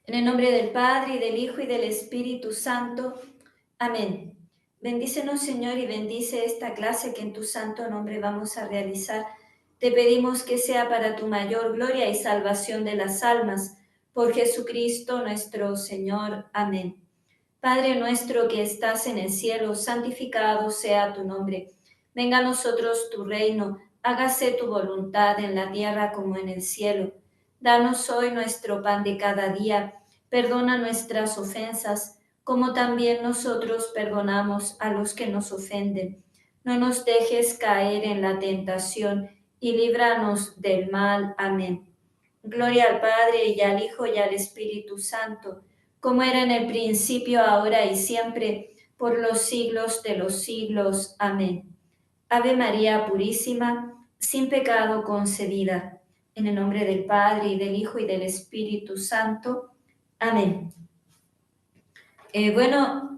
En el nombre del Padre, y del Hijo, y del Espíritu Santo. Amén. Bendícenos, Señor, y bendice esta clase que en tu santo nombre vamos a realizar. Te pedimos que sea para tu mayor gloria y salvación de las almas. Por Jesucristo nuestro Señor. Amén. Padre nuestro que estás en el cielo, santificado sea tu nombre. Venga a nosotros tu reino, hágase tu voluntad en la tierra como en el cielo. Danos hoy nuestro pan de cada día, perdona nuestras ofensas, como también nosotros perdonamos a los que nos ofenden. No nos dejes caer en la tentación y líbranos del mal. Amén. Gloria al Padre, y al Hijo, y al Espíritu Santo, como era en el principio, ahora y siempre, por los siglos de los siglos. Amén. Ave María Purísima, sin pecado concebida, en el nombre del Padre, y del Hijo, y del Espíritu Santo. Amén.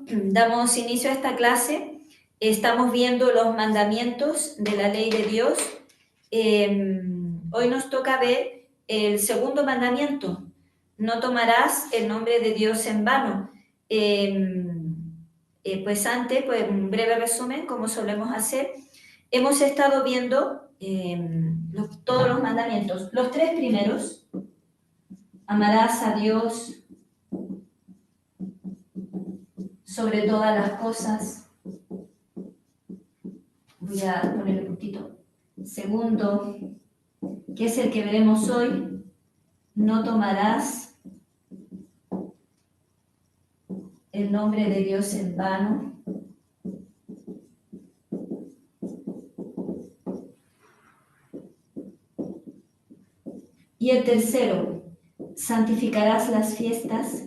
Damos inicio a esta clase. Estamos viendo los mandamientos de la ley de Dios. Hoy nos toca ver el segundo mandamiento. No tomarás el nombre de Dios en vano. Pues antes, pues un breve resumen, como solemos hacer. Hemos estado viendo todos los mandamientos. Los tres primeros: amarás a Dios sobre todas las cosas. Voy a poner el puntito. Segundo, que es el que veremos hoy: no tomarás el nombre de Dios en vano. Y el tercero, santificarás las fiestas.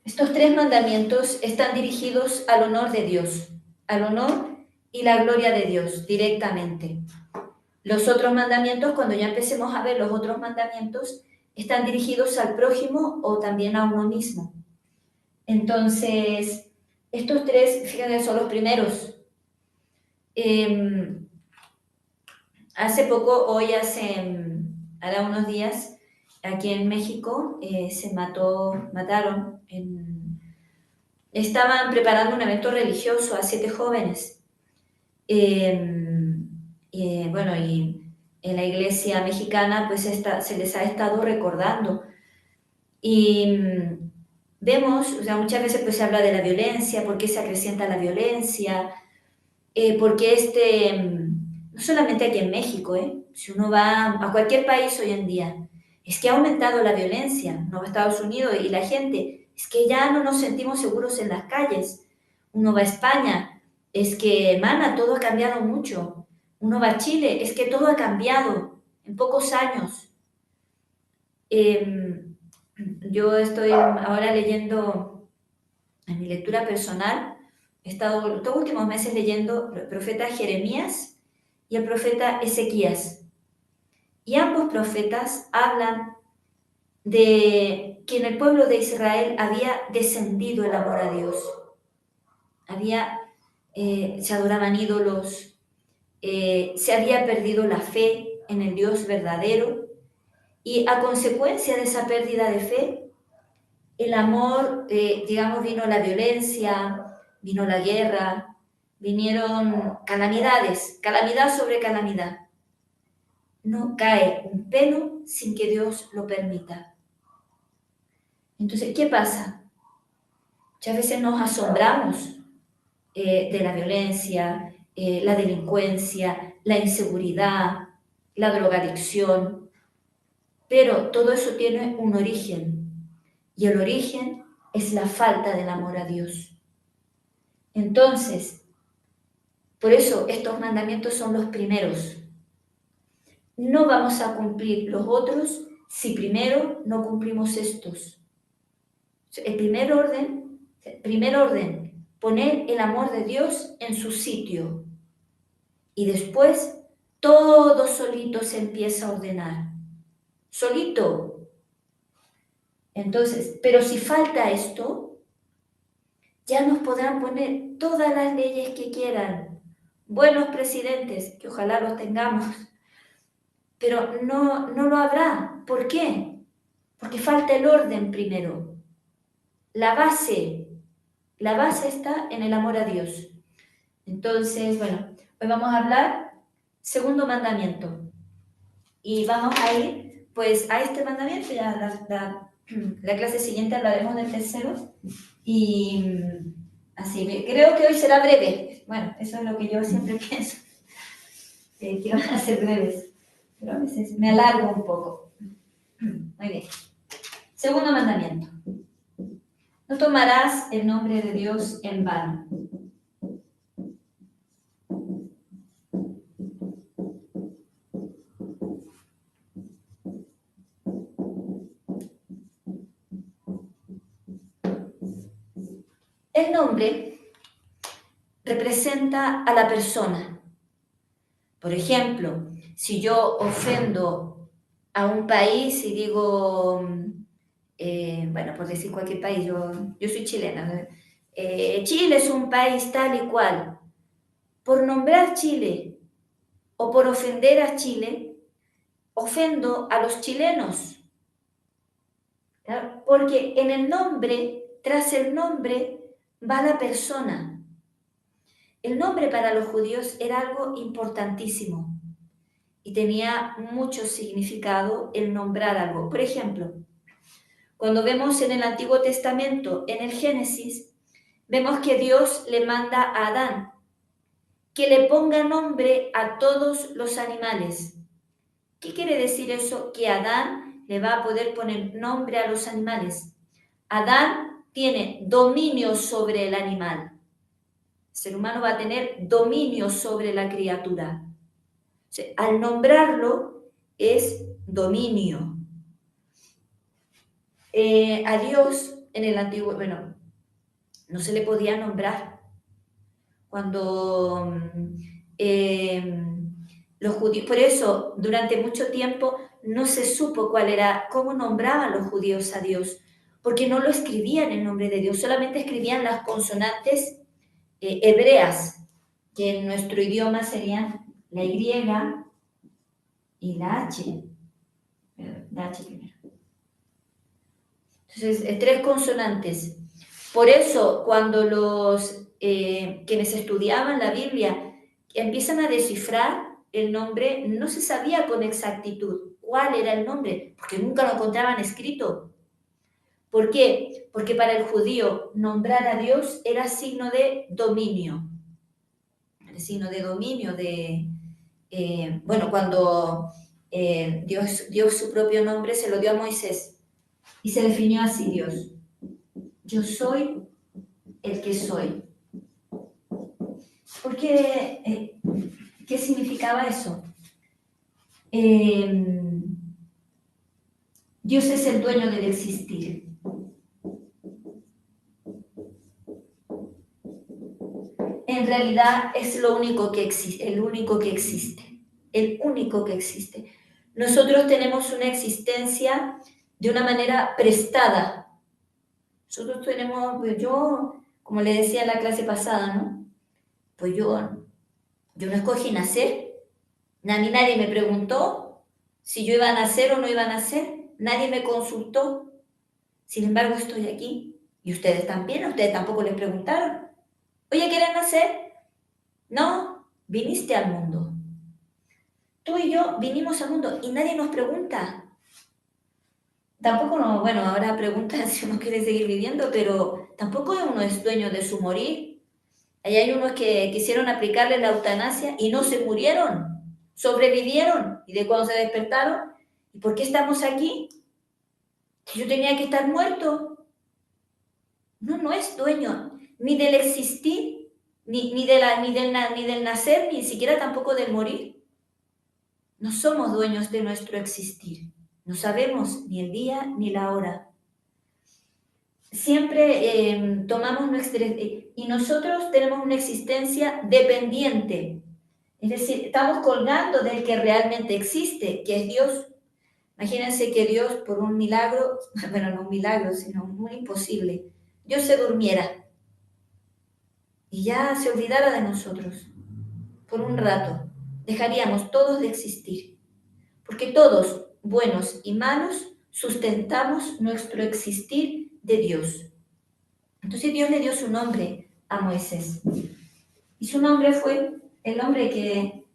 Estos tres mandamientos están dirigidos al honor de Dios, al honor y la gloria de Dios directamente. Los otros mandamientos, cuando ya empecemos a ver los otros mandamientos, están dirigidos al prójimo o también a uno mismo. Entonces, estos tres, fíjense, son los primeros. Hace poco, hará unos días, aquí en México, mataron, estaban preparando un evento religioso a 7 jóvenes. Y en la iglesia mexicana, pues se les ha estado recordando. Y vemos, o sea, muchas veces pues se habla de la violencia, por qué se acrecienta la violencia, porque no solamente aquí en México, si uno va a cualquier país hoy en día, es que ha aumentado la violencia. Uno va a Estados Unidos y la gente, es que ya no nos sentimos seguros en las calles. Uno va a España, es que, hermana, todo ha cambiado mucho. Uno va a Chile, es que todo ha cambiado en pocos años. Yo estoy ahora leyendo, en mi lectura personal, he estado los últimos meses leyendo el profeta Jeremías y el profeta Ezequías. Y ambos profetas hablan de que en el pueblo de Israel había descendido el amor a Dios. Se adoraban ídolos, se había perdido la fe en el Dios verdadero, y a consecuencia de esa pérdida de fe, el amor, vino la violencia, vino la guerra, vinieron calamidades, calamidad sobre calamidad. No cae un pelo sin que Dios lo permita. Entonces, ¿qué pasa? Muchas veces nos asombramos de la violencia, la delincuencia, la inseguridad, la drogadicción, pero todo eso tiene un origen, y el origen es la falta del amor a Dios. Entonces, por eso estos mandamientos son los primeros. No vamos a cumplir los otros si primero no cumplimos estos. El primer orden, poner el amor de Dios en su sitio. Y después todo solito se empieza a ordenar. Solito. Entonces, pero si falta esto, ya nos podrán poner todas las leyes que quieran. buenos presidentes, que ojalá los tengamos, pero no lo habrá. ¿Por qué? Porque falta el orden primero. La base está en el amor a Dios. Entonces, bueno, hoy vamos a hablar segundo mandamiento. Y vamos a ir, pues, a este mandamiento. Ya la clase siguiente hablaremos del tercero. Y así, creo que hoy será breve. Bueno, eso es lo que yo siempre pienso, que van a ser breves. Pero a veces me alargo un poco. Muy bien. Segundo mandamiento. No tomarás el nombre de Dios en vano. El nombre representa a la persona. Por ejemplo, si yo ofendo a un país y digo, bueno, por decir cualquier país, yo soy chilena, ¿no? Chile es un país tal y cual. Por nombrar Chile o por ofender a Chile, ofendo a los chilenos. ¿Claro? Porque en el nombre, tras el nombre, va la persona. El nombre para los judíos era algo importantísimo y tenía mucho significado el nombrar algo. Por ejemplo, cuando vemos en el Antiguo Testamento, en el Génesis, vemos que Dios le manda a Adán que le ponga nombre a todos los animales. ¿Qué quiere decir eso? Que Adán le va a poder poner nombre a los animales. Adán tiene dominio sobre el animal. El ser humano va a tener dominio sobre la criatura. O sea, al nombrarlo es dominio. A Dios en el antiguo, bueno, no se le podía nombrar. Cuando los judíos, por eso durante mucho tiempo no se supo cómo nombraban los judíos a Dios, porque no lo escribían el nombre de Dios, solamente escribían las consonantes hebreas, que en nuestro idioma serían la Y y la H. La H primero. Entonces, tres consonantes. Por eso, cuando los quienes estudiaban la Biblia empiezan a descifrar el nombre, no se sabía con exactitud cuál era el nombre, porque nunca lo encontraban escrito. ¿Por qué? Porque para el judío nombrar a Dios era signo de dominio. El signo de dominio bueno, cuando Dios dio su propio nombre, se lo dio a Moisés y se definió así Dios. Yo soy el que soy. ¿Por qué? ¿Qué significaba eso? Dios es el dueño del existir. En realidad es lo único que existe, el único que existe, el único que existe. Nosotros tenemos una existencia de una manera prestada. Nosotros tenemos, pues yo, como le decía en la clase pasada, ¿no? Pues yo no escogí nacer. A mí nadie me preguntó si yo iba a nacer o no iba a nacer. Nadie me consultó. Sin embargo, estoy aquí. Y ustedes también, a ustedes tampoco les preguntaron. Oye, ¿quieren nacer? No, viniste al mundo. Tú y yo vinimos al mundo y nadie nos pregunta. Tampoco no, bueno, ahora preguntan si uno quiere seguir viviendo, pero tampoco uno es dueño de su morir. Ahí hay unos que quisieron aplicarle la eutanasia y no se murieron, sobrevivieron. Y de cuando se despertaron, ¿y por qué estamos aquí? Que yo tenía que estar muerto. No es dueño ni del existir, ni del nacer, ni siquiera tampoco del morir. No somos dueños de nuestro existir. No sabemos ni el día ni la hora. Siempre tomamos nuestra... y nosotros tenemos una existencia dependiente. Es decir, estamos colgando del que realmente existe, que es Dios. Imagínense que Dios, por un milagro, bueno, no un milagro, sino muy imposible, Dios se durmiera y ya se olvidara de nosotros. por un rato, dejaríamos todos de existir, porque todos, buenos y malos, sustentamos nuestro existir de Dios. Entonces Dios le dio su nombre a Moisés. Y su nombre fue el nombre que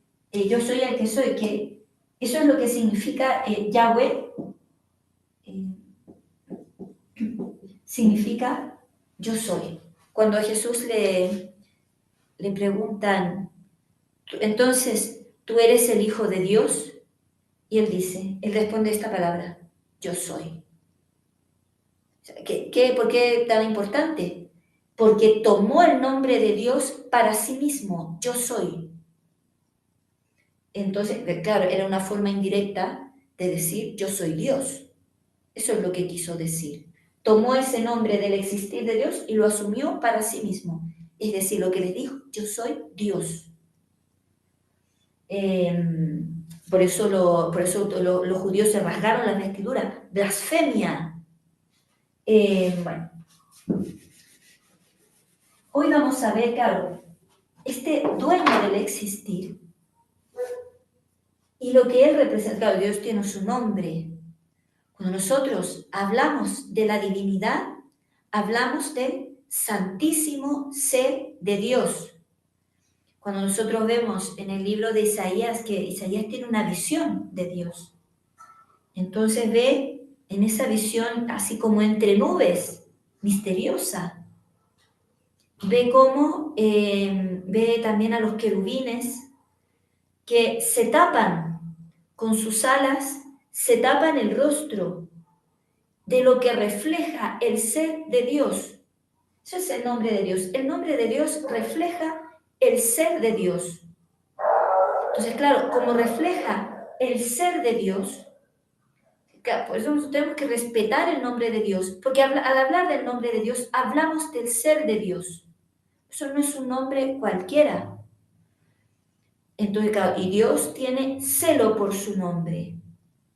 yo soy el que soy, que eso es lo que significa Yahweh, significa yo soy. Cuando a Jesús le preguntan, entonces, ¿tú eres el Hijo de Dios? Y él responde esta palabra, yo soy. ¿Por qué tan importante? Porque tomó el nombre de Dios para sí mismo, yo soy. Entonces, claro, era una forma indirecta de decir yo soy Dios. Eso es lo que quiso decir. Tomó ese nombre del existir de Dios y lo asumió para sí mismo. Es decir, lo que le dijo, yo soy Dios. Por eso los judíos se rasgaron las vestiduras. Blasfemia. Bueno, hoy vamos a ver, claro, este dueño del existir y lo que él representa. Claro, Dios tiene su nombre. Cuando nosotros hablamos de la divinidad, hablamos del santísimo ser de Dios. Cuando nosotros vemos en el libro de Isaías que Isaías tiene una visión de Dios, entonces ve en esa visión así como entre nubes, misteriosa. Ve cómo ve también a los querubines que se tapan con sus alas, se tapan el rostro de lo que refleja el ser de Dios. Ese es el nombre de Dios. El nombre de Dios refleja el ser de Dios. Entonces, claro, como refleja el ser de Dios, por eso nosotros tenemos que respetar el nombre de Dios, porque al hablar del nombre de Dios, hablamos del ser de Dios. Eso no es un nombre cualquiera. Entonces, claro, y Dios tiene celo por su nombre.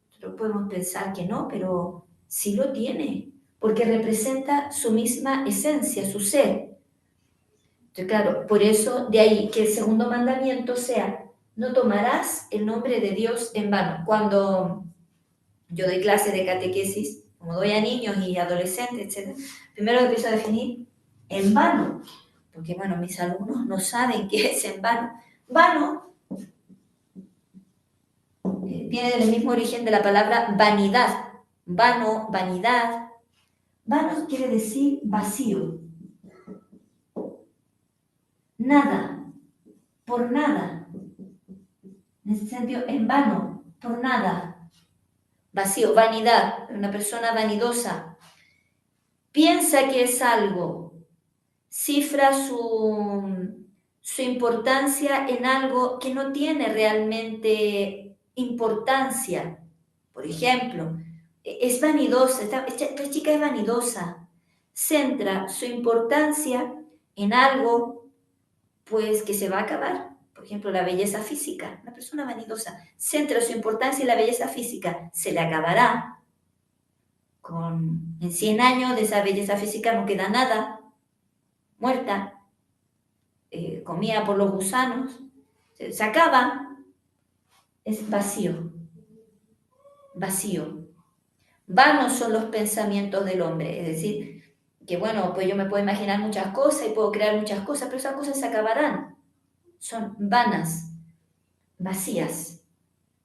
Nosotros podemos pensar que no, pero sí lo tiene, porque representa su misma esencia, su ser. Entonces, claro, por eso de ahí que el segundo mandamiento sea, no tomarás el nombre de Dios en vano. Cuando yo doy clase de catequesis, como doy a niños y adolescentes, etc., primero empiezo a definir en vano, porque bueno, mis alumnos no saben qué es en vano. Vano viene del mismo origen de la palabra vanidad. Vano, vanidad. Vano quiere decir vacío. Nada, por nada. En ese sentido, en vano, por nada. Vacío, vanidad, una persona vanidosa. Piensa que es algo, cifra su importancia en algo que no tiene realmente importancia. Por ejemplo, es vanidosa, esta chica es vanidosa, centra su importancia en algo pues que se va a acabar. Por ejemplo, la belleza física. Una persona vanidosa centra su importancia en la belleza física, se le acabará. En 100 años de esa belleza física no queda nada, muerta, comida por los gusanos, se acaba, es vacío, vacío. Vanos son los pensamientos del hombre, es decir, que bueno, pues yo me puedo imaginar muchas cosas y puedo crear muchas cosas, pero esas cosas se acabarán, son vanas, vacías.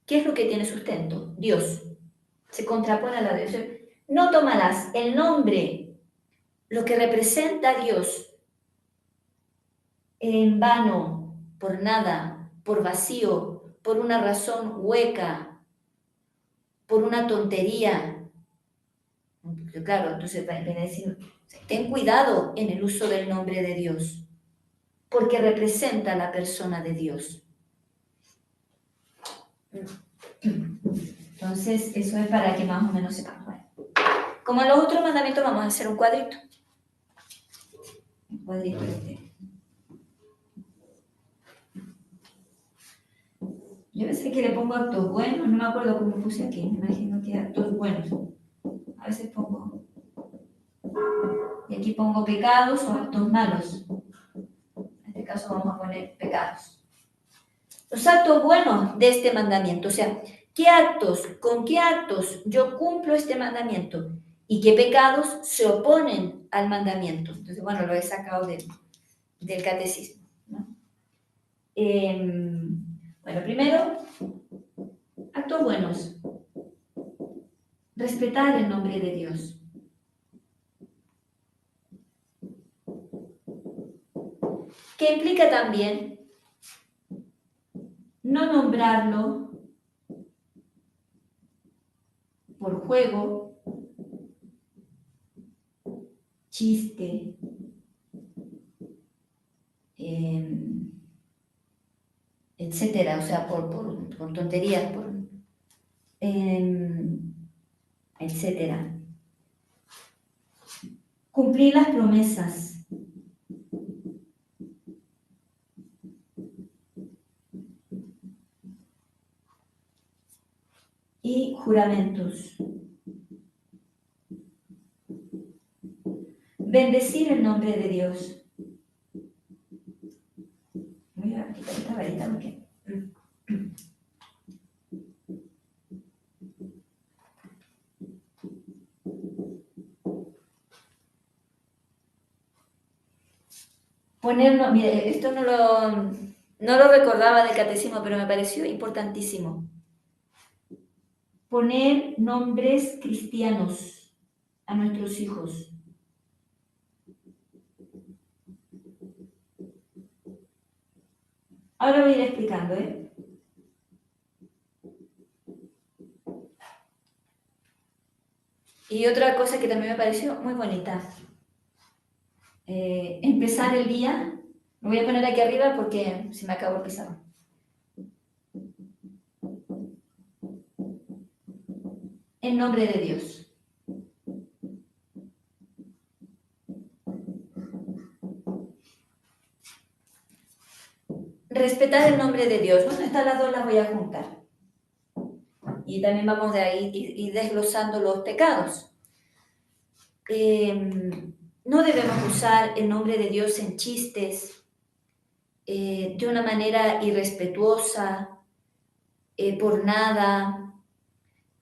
¿Qué es lo que tiene sustento? Dios. Se contrapone a la Dios. No tomarás el nombre, lo que representa a Dios, en vano, por nada, por vacío, por una razón hueca, por una tontería. Claro, entonces viene a decir, ten cuidado en el uso del nombre de Dios, porque representa a la persona de Dios. Entonces, eso es para que más o menos sepamos. Bueno, como en los otros mandamientos, vamos a hacer un cuadrito. Un cuadrito Yo pensé que le pongo actos buenos, no me acuerdo cómo puse aquí, me imagino que actos buenos. A veces pongo. Y aquí pongo pecados o actos malos. En este caso vamos a poner pecados. los actos buenos de este mandamiento. O sea, con qué actos yo cumplo este mandamiento y qué pecados se oponen al mandamiento. Entonces, bueno, lo he sacado del catecismo, ¿no? Bueno, primero, actos buenos. Respetar el nombre de Dios. Que implica también no nombrarlo por juego, chiste, etcétera, o sea, por tonterías, etcétera. Cumplir las promesas. Y juramentos. Bendecir el nombre de Dios. Voy a quitar esta varita porque... Ponernos, mire, esto no lo recordaba del catecismo, pero me pareció importantísimo. Poner nombres cristianos a nuestros hijos. Ahora voy a ir explicando, ¿eh? Y otra cosa que también me pareció muy bonita. Empezar el día, lo voy a poner aquí arriba porque se me acabó el pizarrón. En nombre de Dios. Respetar el nombre de Dios. Bueno, estas las dos las voy a juntar. Y también vamos de ahí y desglosando los pecados. No debemos usar el nombre de Dios en chistes, de una manera irrespetuosa, por nada,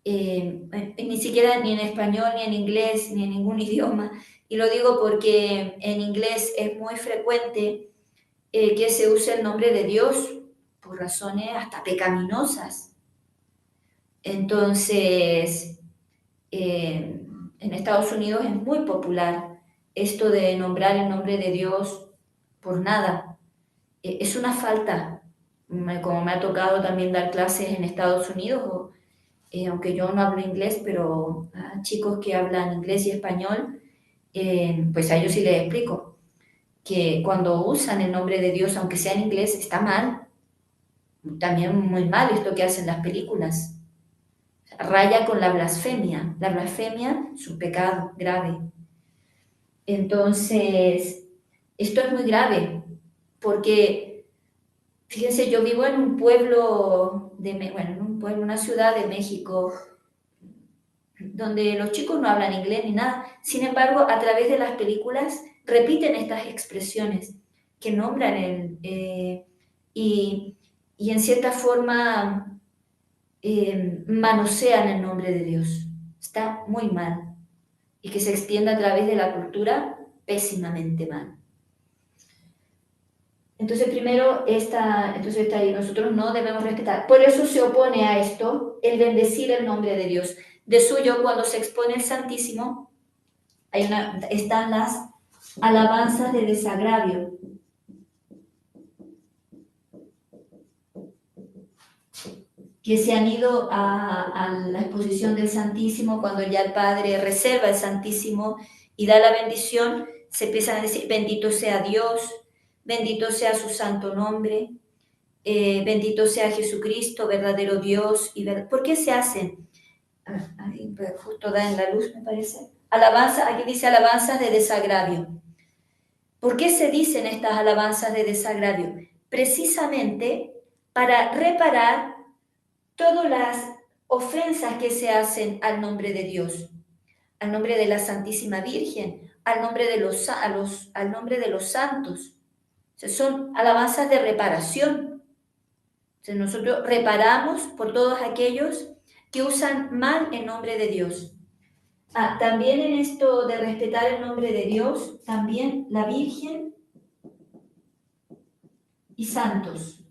ni siquiera ni en español, ni en inglés, ni en ningún idioma. Y lo digo porque en inglés es muy frecuente que se use el nombre de Dios por razones hasta pecaminosas. Entonces, en Estados Unidos es muy popular esto de nombrar el nombre de Dios por nada. Es una falta, como me ha tocado también dar clases en Estados Unidos, aunque yo no hablo inglés, pero a chicos que hablan inglés y español, pues a ellos sí les explico que cuando usan el nombre de Dios, aunque sea en inglés, está mal. También muy mal esto que hacen las películas. Raya con la blasfemia. La blasfemia es un pecado grave. Entonces, esto es muy grave, porque, fíjense, yo vivo en un pueblo, una ciudad de México, donde los chicos no hablan inglés ni nada. Sin embargo, a través de las películas repiten estas expresiones que nombran y en cierta forma manosean el nombre de Dios. Está muy mal. Y que se extienda a través de la cultura, pésimamente mal. Entonces, primero, nosotros no debemos respetar. Por eso se opone a esto el bendecir el nombre de Dios. De suyo, cuando se expone el Santísimo, están las alabanzas de desagravio. Que se han ido a la exposición del Santísimo, cuando ya el Padre reserva el Santísimo y da la bendición, se empiezan a decir, bendito sea Dios, bendito sea su santo nombre, bendito sea Jesucristo, verdadero Dios. ¿Por qué se hacen? Ahí justo da en la luz, me parece. Alabanza, aquí dice alabanzas de desagravio. ¿Por qué se dicen estas alabanzas de desagravio? Precisamente para reparar todas las ofensas que se hacen al nombre de Dios, al nombre de la Santísima Virgen, al nombre de los santos. O sea, son alabanzas de reparación. Entonces nosotros reparamos por todos aquellos que usan mal el nombre de Dios. También en esto de respetar el nombre de Dios, también la Virgen y santos.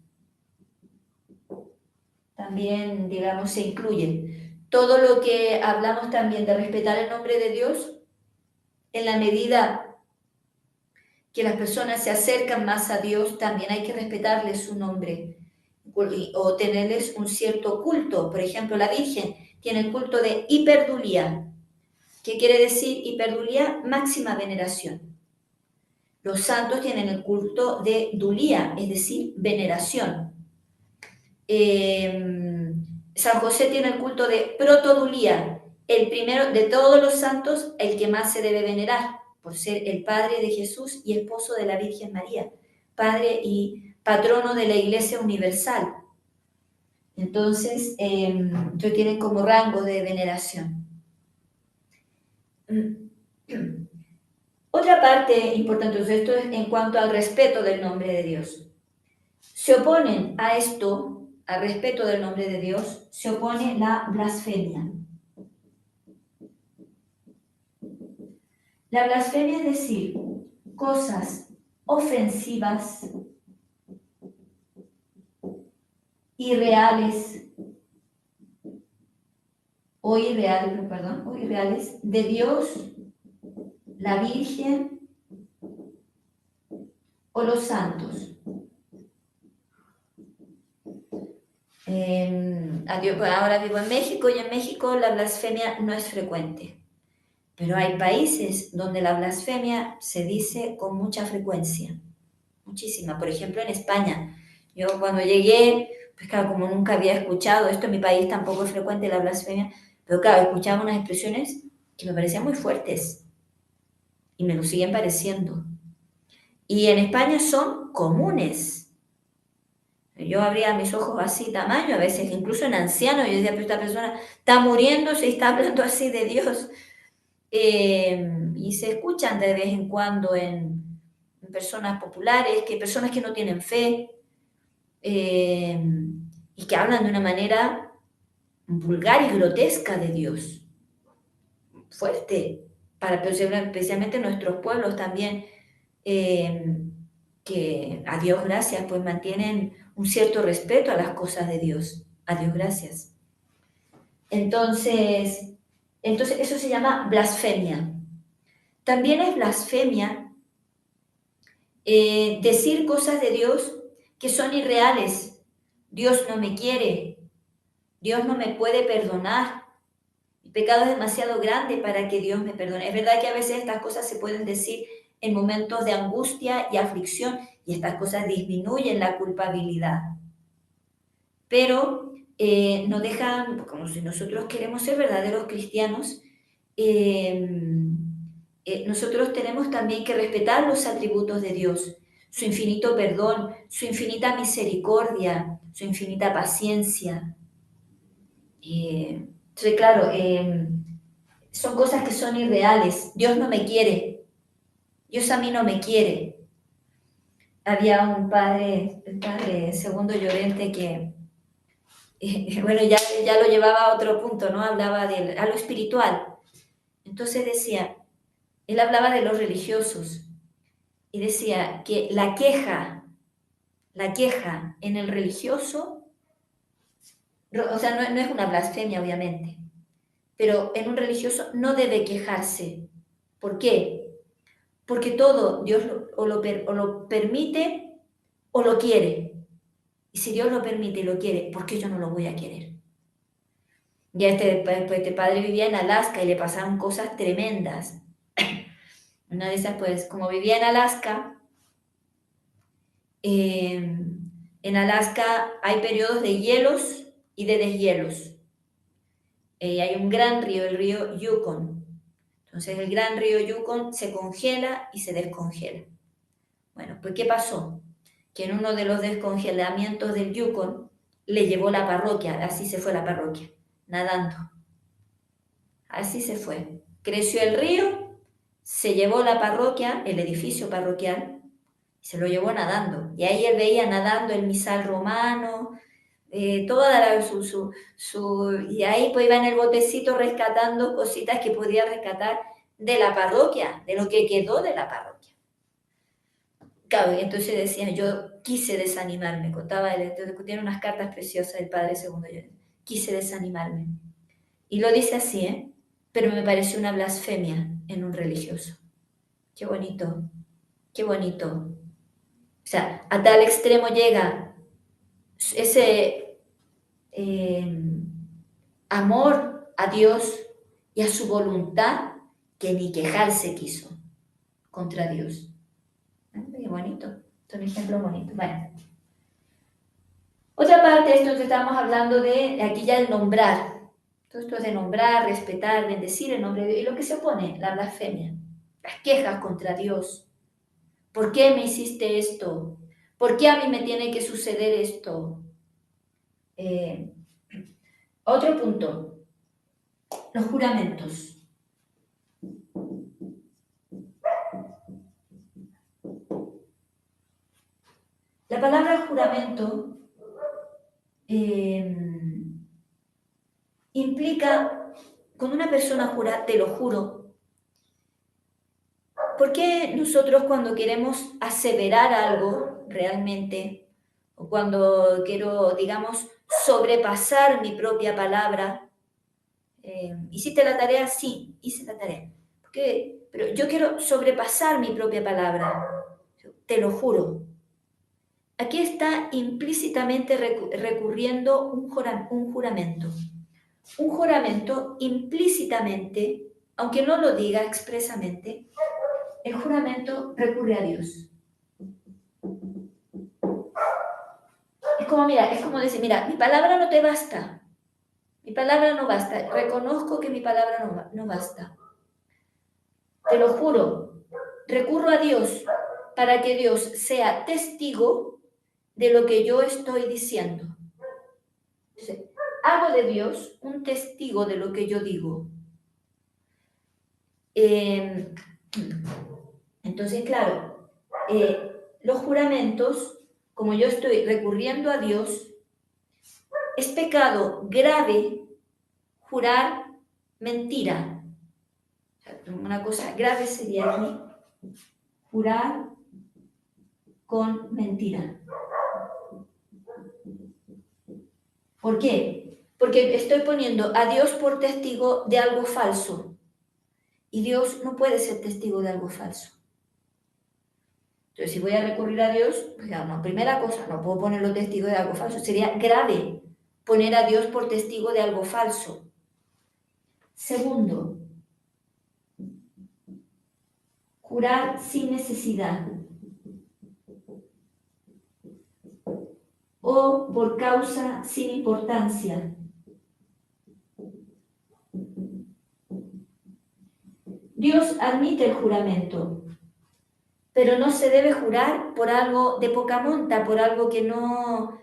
También, digamos, se incluyen. Todo lo que hablamos también de respetar el nombre de Dios, en la medida que las personas se acercan más a Dios, también hay que respetarles su nombre o tenerles un cierto culto. Por ejemplo, la Virgen tiene el culto de hiperdulía. ¿Qué quiere decir hiperdulía? Máxima veneración. Los santos tienen el culto de dulía, es decir, veneración. San José tiene el culto de protodulía, el primero de todos los santos, el que más se debe venerar, por ser el padre de Jesús y esposo de la Virgen María, padre y patrono de la Iglesia Universal. Entonces, tienen como rango de veneración. Otra parte importante, esto es en cuanto al respeto del nombre de Dios. Se oponen a esto, al respeto del nombre de Dios, se opone la blasfemia. La blasfemia es decir, cosas ofensivas, irreales, o irreales de Dios, la Virgen o los santos. Ahora vivo en México y en México la blasfemia no es frecuente, pero hay países donde la blasfemia se dice con mucha frecuencia, muchísima. Por ejemplo, en España. Yo cuando llegué, pues claro, como nunca había escuchado, esto en mi país tampoco es frecuente la blasfemia, pero claro, escuchaba unas expresiones que me parecían muy fuertes y me lo siguen pareciendo. Y en España son comunes. Yo abría mis ojos así, tamaño, a veces incluso en ancianos, yo decía, pero esta persona está muriéndose y está hablando así de Dios. Y se escuchan de vez en cuando en personas populares, personas que no tienen fe, y que hablan de una manera vulgar y grotesca de Dios. Fuerte, especialmente nuestros pueblos también, que a Dios gracias, pues mantienen un cierto respeto a las cosas de Dios. A Dios gracias. Entonces eso se llama blasfemia. También es blasfemia decir cosas de Dios que son irreales. Dios no me quiere, Dios no me puede perdonar, el pecado es demasiado grande para que Dios me perdone. Es verdad que a veces estas cosas se pueden decir en momentos de angustia y aflicción y estas cosas disminuyen la culpabilidad. Pero no dejan, como si nosotros queremos ser verdaderos cristianos, nosotros tenemos también que respetar los atributos de Dios, su infinito perdón, su infinita misericordia, su infinita paciencia. Entonces, claro, son cosas que son irreales. Dios no me quiere. Dios a mí no me quiere. Había un padre, el padre Segundo Llorente, que, bueno, ya lo llevaba a otro punto, ¿no? Hablaba a lo espiritual. Entonces decía, él hablaba de los religiosos y decía que la queja en el religioso, o sea, no es una blasfemia, obviamente, pero en un religioso no debe quejarse. ¿Por qué? Porque todo Dios o lo permite o lo quiere. Y si Dios lo permite y lo quiere, ¿por qué yo no lo voy a querer? Ya este padre vivía en Alaska y le pasaron cosas tremendas. Una de esas, pues, como vivía en Alaska hay periodos de hielos y de deshielos. Hay un gran río, el río Yukon. Entonces el gran río Yukon se congela y se descongela. Bueno, pues ¿qué pasó? Que en uno de los descongelamientos del Yukon le llevó la parroquia, así se fue la parroquia, nadando. Así se fue. Creció el río, se llevó la parroquia, el edificio parroquial, y se lo llevó nadando. Y ahí él veía nadando el misal romano, y ahí pues iba en el botecito rescatando cositas que podía rescatar de la parroquia, de lo que quedó de la parroquia. Claro, y entonces decía, yo quise desanimarme, contaba él, entonces tiene unas cartas preciosas del Padre Segundo Llorente, quise desanimarme. Y lo dice así, pero me pareció una blasfemia en un religioso. Qué bonito, qué bonito. O sea, a tal extremo llega ese amor a Dios y a su voluntad que ni quejarse quiso contra Dios. Qué bonito, es un ejemplo bonito. Bueno, otra parte de esto que estamos hablando de aquí ya el nombrar. Todo esto es de nombrar, respetar, bendecir el nombre de Dios. Y lo que se opone, la blasfemia, las quejas contra Dios. ¿Por qué me hiciste esto? ¿Por qué a mí me tiene que suceder esto? Otro punto, los juramentos. La palabra juramento implica, cuando una persona jura, te lo juro. ¿Por qué nosotros cuando queremos aseverar algo realmente, o cuando quiero, digamos, sobrepasar mi propia palabra, ¿hiciste la tarea? Sí, hice la tarea. Pero yo quiero sobrepasar mi propia palabra, te lo juro. Aquí está implícitamente recurriendo un juramento. Un juramento implícitamente, aunque no lo diga expresamente, el juramento recurre a Dios. Es como decir, mira, mi palabra no te basta. Mi palabra no basta. Reconozco que mi palabra no basta. Te lo juro. Recurro a Dios para que Dios sea testigo de lo que yo estoy diciendo. Entonces, hago de Dios un testigo de lo que yo digo. Entonces, claro, los juramentos, como yo estoy recurriendo a Dios, es pecado grave jurar mentira. O sea, una cosa grave sería aquí, jurar con mentira. ¿Por qué? Porque estoy poniendo a Dios por testigo de algo falso. Y Dios no puede ser testigo de algo falso. Entonces, si voy a recurrir a Dios, pues ya, no, primera cosa, no puedo ponerlo testigo de algo falso. Sería grave poner a Dios por testigo de algo falso. Segundo, jurar sin necesidad o por causa sin importancia. Dios admite el juramento, pero no se debe jurar por algo de poca monta, por algo que no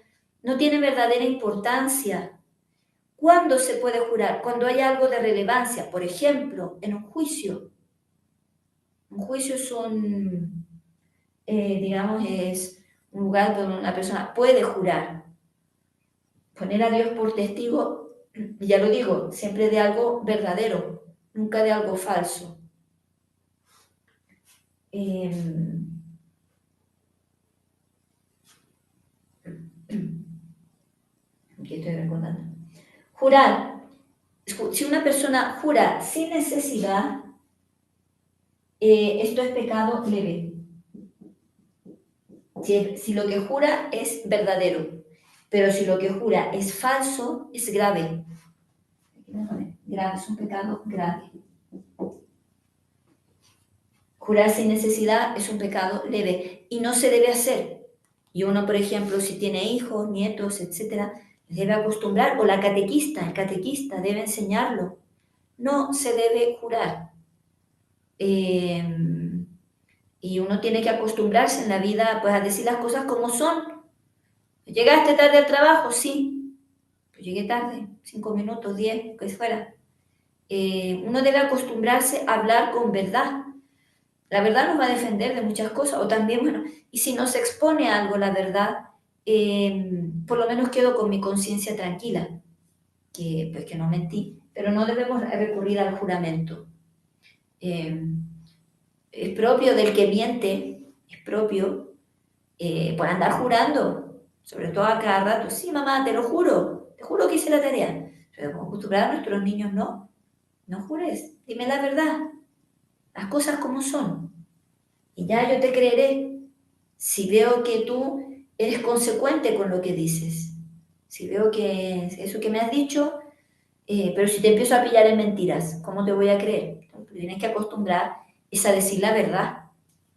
tiene verdadera importancia. ¿Cuándo se puede jurar? Cuando hay algo de relevancia, por ejemplo, en un juicio. Un juicio es es un lugar donde una persona puede jurar. Poner a Dios por testigo, ya lo digo, siempre de algo verdadero, nunca de algo falso. Aquí estoy recordando. Jurar. Si una persona jura sin necesidad, esto es pecado leve. Si lo que jura es verdadero, pero si lo que jura es falso, es grave. Grave, es un pecado grave. Jurar sin necesidad es un pecado leve y no se debe hacer. Y uno, por ejemplo, si tiene hijos, nietos, etcétera, debe acostumbrar, o el catequista debe enseñarlo. No se debe jurar. Y uno tiene que acostumbrarse en la vida pues, a decir las cosas como son. ¿Llegaste tarde al trabajo? Sí. Pues llegué tarde, 5 minutos, 10, que fuera. Uno debe acostumbrarse a hablar con verdad. La verdad nos va a defender de muchas cosas, o también, bueno, y si nos expone algo la verdad, por lo menos quedo con mi conciencia tranquila, pues que no mentí, pero no debemos recurrir al juramento. Es propio del que miente, es propio por andar jurando, sobre todo a cada rato. Sí, mamá, te juro que hice la tarea. Pero como acostumbrar a nuestros niños, no jures, dime la verdad, las cosas como son. Y ya yo te creeré si veo que tú eres consecuente con lo que dices. Si veo que eso que me has dicho, pero si te empiezo a pillar en mentiras, ¿cómo te voy a creer? Entonces, tienes que acostumbrar es a decir la verdad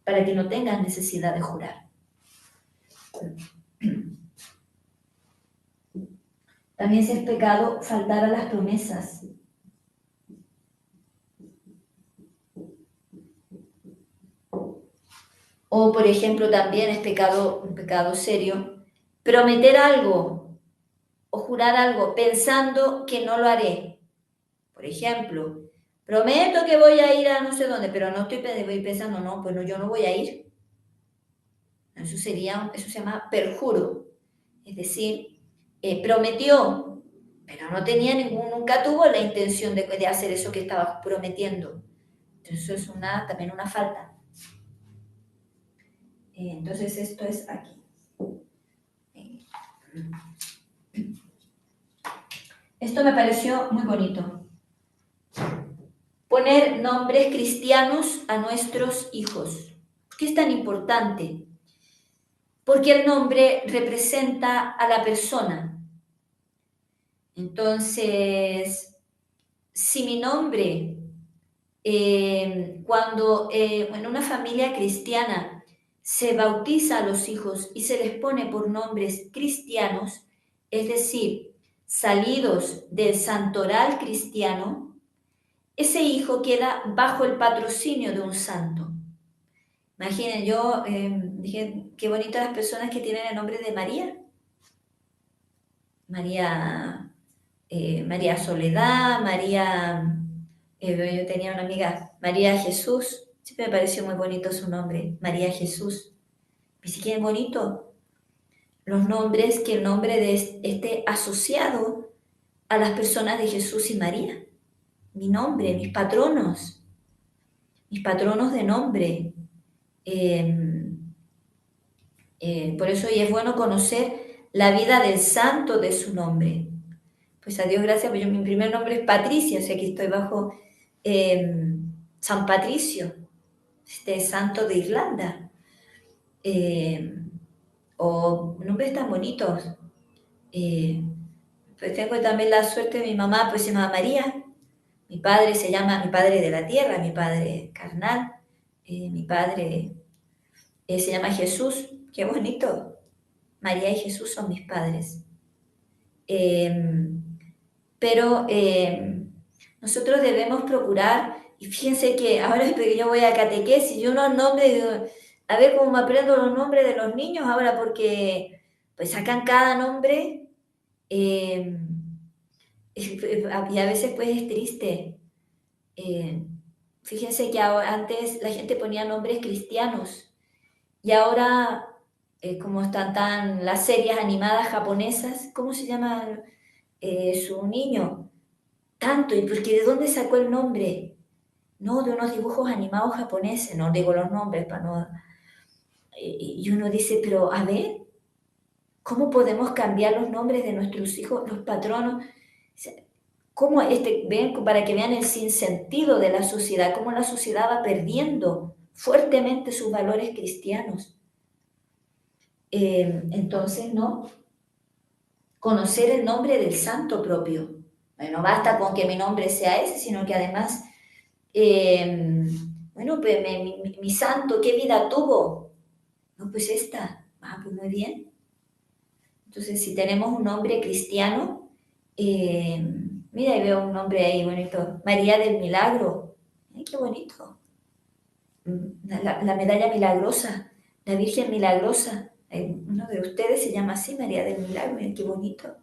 para que no tengas necesidad de jurar. También si es pecado faltar a las promesas. O, por ejemplo, también es un pecado serio, prometer algo o jurar algo pensando que no lo haré. Por ejemplo, prometo que voy a ir a no sé dónde, pero no voy pensando, no, pues no, yo no voy a ir. Eso se llama perjuro. Es decir, prometió, pero no tenía nunca tuvo la intención de hacer eso que estaba prometiendo. Entonces eso es también una falta. Entonces esto es aquí. Esto me pareció muy bonito. Poner nombres cristianos a nuestros hijos. ¿Por qué es tan importante? Porque el nombre representa a la persona. Entonces, si mi nombre, cuando en una familia cristiana se bautiza a los hijos y se les pone por nombres cristianos, es decir, salidos del santoral cristiano, ese hijo queda bajo el patrocinio de un santo. Imaginen, yo dije, qué bonitas las personas que tienen el nombre de María. María Soledad, yo tenía una amiga, María Jesús, siempre me pareció muy bonito su nombre, María Jesús. ¿Y si quieren bonito? Los nombres, que el nombre esté asociado a las personas de Jesús y María. Mi nombre, mis patronos de nombre. Por eso y es bueno conocer la vida del santo de su nombre. Pues a Dios gracias, pues mi primer nombre es Patricia, o sea que estoy bajo San Patricio, este santo de Irlanda. O nombres tan bonitos. Pues tengo también la suerte de mi mamá, pues se llama María. Mi padre mi padre de la tierra, mi padre carnal. Mi padre se llama Jesús. Qué bonito. María y Jesús son mis padres. Pero nosotros debemos procurar, y fíjense que ahora que yo voy a catequesis, yo unos nombres, a ver cómo me aprendo los nombres de los niños ahora, porque pues sacan cada nombre, eh, y a veces pues es triste. Fíjense que antes la gente ponía nombres cristianos, y ahora, como están tan las series animadas japonesas, ¿cómo se llama su niño? Tanto, y porque ¿de dónde sacó el nombre? No, de unos dibujos animados japoneses, no digo los nombres para no... Y uno dice, pero a ver, ¿cómo podemos cambiar los nombres de nuestros hijos, los patronos? ¿Cómo ven, para que vean el sinsentido de la sociedad, cómo la sociedad va perdiendo fuertemente sus valores cristianos? Entonces, ¿no? Conocer el nombre del santo propio. No basta con que mi nombre sea ese, sino que además bueno, pues mi santo, ¿qué vida tuvo? No, pues esta. Pues muy bien. Entonces, si tenemos un nombre cristiano, mira, y veo un nombre ahí bonito, María del Milagro. Ay, qué bonito. La medalla milagrosa, la Virgen milagrosa. Uno de ustedes se llama así, María del Milagro. Ay, qué bonito.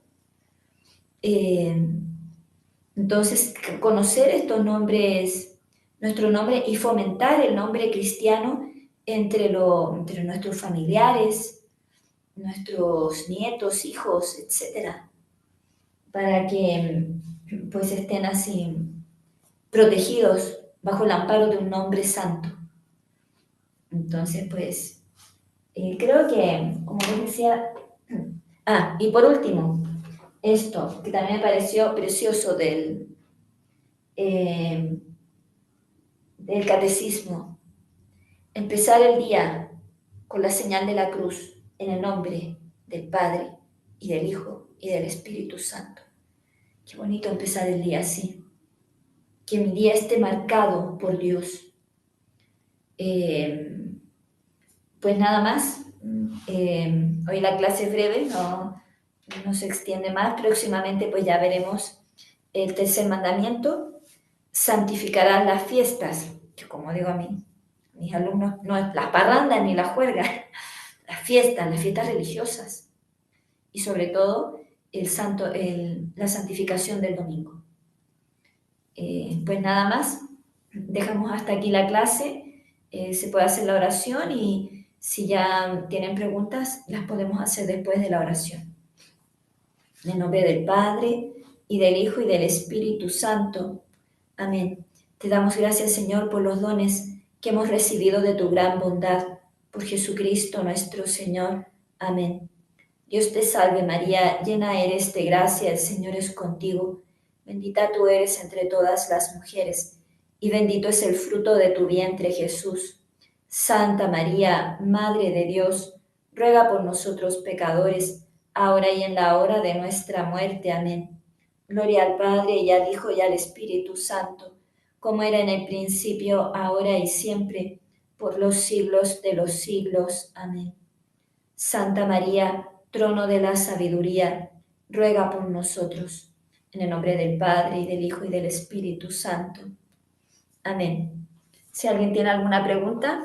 Entonces, conocer estos nombres, nuestro nombre y fomentar el nombre cristiano entre nuestros familiares, nuestros nietos, hijos, etcétera, para que pues estén así protegidos bajo el amparo de un nombre santo. Entonces, pues, creo que, como les decía, y por último, esto que también me pareció precioso eh, del catecismo, empezar el día con la señal de la cruz en el nombre del Padre y del Hijo y del Espíritu Santo. Qué bonito empezar el día así, que mi día esté marcado por Dios. Pues nada más, hoy la clase es breve, no se extiende más, próximamente pues ya veremos el tercer mandamiento, santificarás las fiestas, que como digo a mis alumnos, no es las parrandas ni las juergas, las fiestas religiosas y sobre todo la santificación del domingo. Pues nada más, dejamos hasta aquí la clase, se puede hacer la oración y si ya tienen preguntas las podemos hacer después de la oración. En el nombre del Padre y del Hijo y del Espíritu Santo. Amén. Te damos gracias, Señor, por los dones que hemos recibido de tu gran bondad, por Jesucristo nuestro Señor. Amén. Dios te salve María, llena eres de gracia, el Señor es contigo. Bendita tú eres entre todas las mujeres, y bendito es el fruto de tu vientre, Jesús. Santa María, Madre de Dios, ruega por nosotros pecadores, ahora y en la hora de nuestra muerte. Amén. Gloria al Padre, y al Hijo, y al Espíritu Santo, como era en el principio, ahora y siempre, por los siglos de los siglos. Amén. Santa María, trono de la sabiduría, ruega por nosotros. En el nombre del Padre, y del Hijo, y del Espíritu Santo. Amén. Si alguien tiene alguna pregunta.